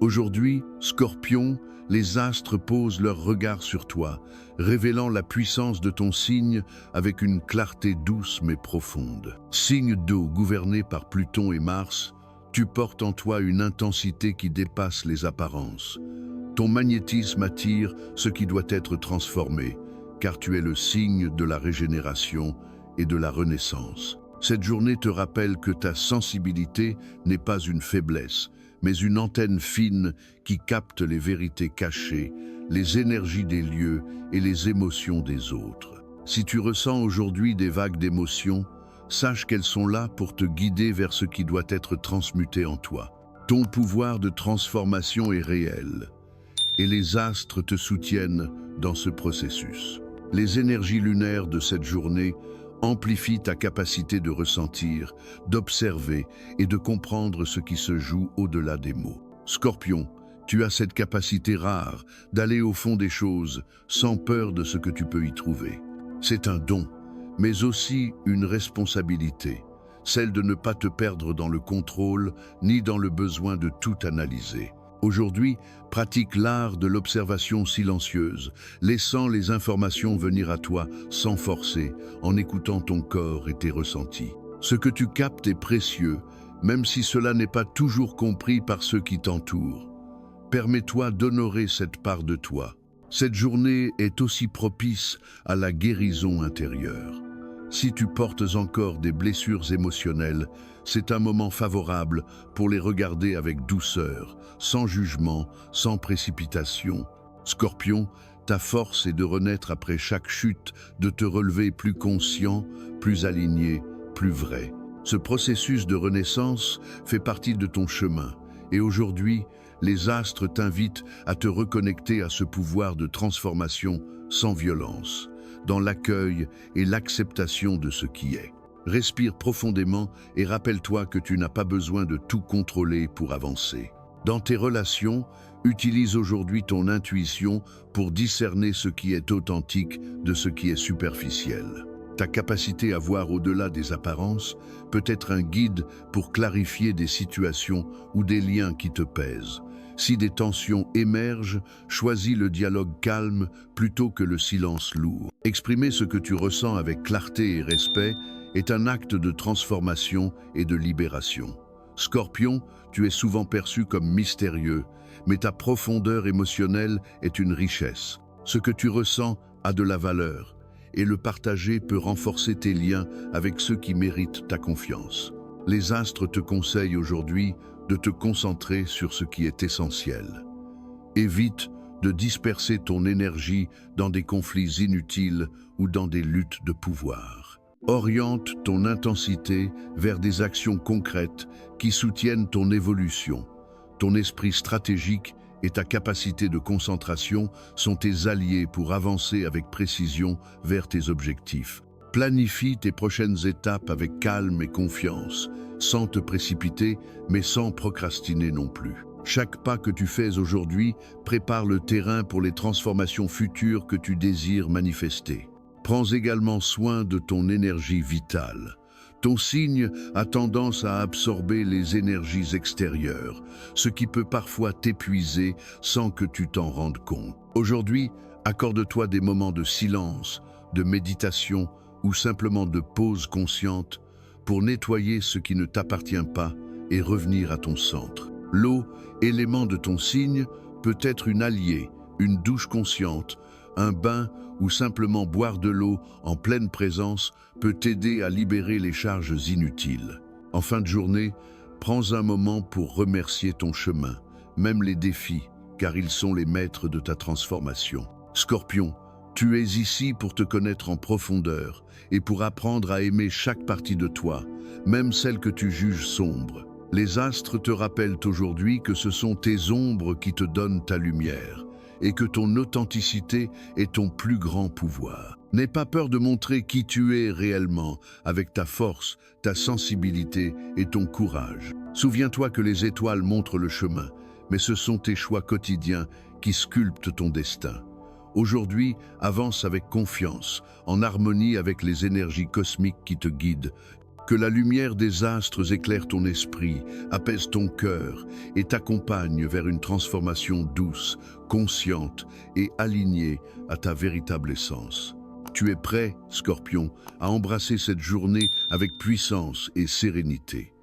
Aujourd'hui, Scorpion, les astres posent leur regard sur toi, révélant la puissance de ton signe avec une clarté douce mais profonde. Signe d'eau gouverné par Pluton et Mars, tu portes en toi une intensité qui dépasse les apparences. Ton magnétisme attire ce qui doit être transformé, car tu es le signe de la régénération et de la renaissance. Cette journée te rappelle que ta sensibilité n'est pas une faiblesse, mais une antenne fine qui capte les vérités cachées, les énergies des lieux et les émotions des autres. Si tu ressens aujourd'hui des vagues d'émotions, sache qu'elles sont là pour te guider vers ce qui doit être transmuté en toi. Ton pouvoir de transformation est réel, et les astres te soutiennent dans ce processus. Les énergies lunaires de cette journée amplifient ta capacité de ressentir, d'observer et de comprendre ce qui se joue au-delà des mots. Scorpion, tu as cette capacité rare d'aller au fond des choses sans peur de ce que tu peux y trouver. C'est un don, mais aussi une responsabilité, celle de ne pas te perdre dans le contrôle ni dans le besoin de tout analyser. Aujourd'hui, pratique l'art de l'observation silencieuse, laissant les informations venir à toi sans forcer, en écoutant ton corps et tes ressentis. Ce que tu captes est précieux, même si cela n'est pas toujours compris par ceux qui t'entourent. Permets-toi d'honorer cette part de toi. Cette journée est aussi propice à la guérison intérieure. Si tu portes encore des blessures émotionnelles, c'est un moment favorable pour les regarder avec douceur, sans jugement, sans précipitation. Scorpion, ta force est de renaître après chaque chute, de te relever plus conscient, plus aligné, plus vrai. Ce processus de renaissance fait partie de ton chemin, et aujourd'hui, les astres t'invitent à te reconnecter à ce pouvoir de transformation sans violence, dans l'accueil et l'acceptation de ce qui est. Respire profondément et rappelle-toi que tu n'as pas besoin de tout contrôler pour avancer. Dans tes relations, utilise aujourd'hui ton intuition pour discerner ce qui est authentique de ce qui est superficiel. Ta capacité à voir au-delà des apparences peut être un guide pour clarifier des situations ou des liens qui te pèsent. Si des tensions émergent, choisis le dialogue calme plutôt que le silence lourd. Exprimer ce que tu ressens avec clarté et respect est un acte de transformation et de libération. Scorpion, tu es souvent perçu comme mystérieux, mais ta profondeur émotionnelle est une richesse. Ce que tu ressens a de la valeur, et le partager peut renforcer tes liens avec ceux qui méritent ta confiance. Les astres te conseillent aujourd'hui de te concentrer sur ce qui est essentiel. Évite de disperser ton énergie dans des conflits inutiles ou dans des luttes de pouvoir. Oriente ton intensité vers des actions concrètes qui soutiennent ton évolution. Ton esprit stratégique et ta capacité de concentration sont tes alliés pour avancer avec précision vers tes objectifs. Planifie tes prochaines étapes avec calme et confiance, sans te précipiter, mais sans procrastiner non plus. Chaque pas que tu fais aujourd'hui prépare le terrain pour les transformations futures que tu désires manifester. Prends également soin de ton énergie vitale. Ton signe a tendance à absorber les énergies extérieures, ce qui peut parfois t'épuiser sans que tu t'en rendes compte. Aujourd'hui, accorde-toi des moments de silence, de méditation ou simplement de pause consciente pour nettoyer ce qui ne t'appartient pas et revenir à ton centre. L'eau, élément de ton signe, peut être une alliée, une douche consciente, un bain ou simplement boire de l'eau en pleine présence peut t'aider à libérer les charges inutiles. En fin de journée, prends un moment pour remercier ton chemin, même les défis, car ils sont les maîtres de ta transformation. Scorpion, tu es ici pour te connaître en profondeur et pour apprendre à aimer chaque partie de toi, même celle que tu juges sombre. Les astres te rappellent aujourd'hui que ce sont tes ombres qui te donnent ta lumière et que ton authenticité est ton plus grand pouvoir. N'aie pas peur de montrer qui tu es réellement avec ta force, ta sensibilité et ton courage. Souviens-toi que les étoiles montrent le chemin, mais ce sont tes choix quotidiens qui sculptent ton destin. Aujourd'hui, avance avec confiance, en harmonie avec les énergies cosmiques qui te guident. Que la lumière des astres éclaire ton esprit, apaise ton cœur et t'accompagne vers une transformation douce, consciente et alignée à ta véritable essence. Tu es prêt, Scorpion, à embrasser cette journée avec puissance et sérénité.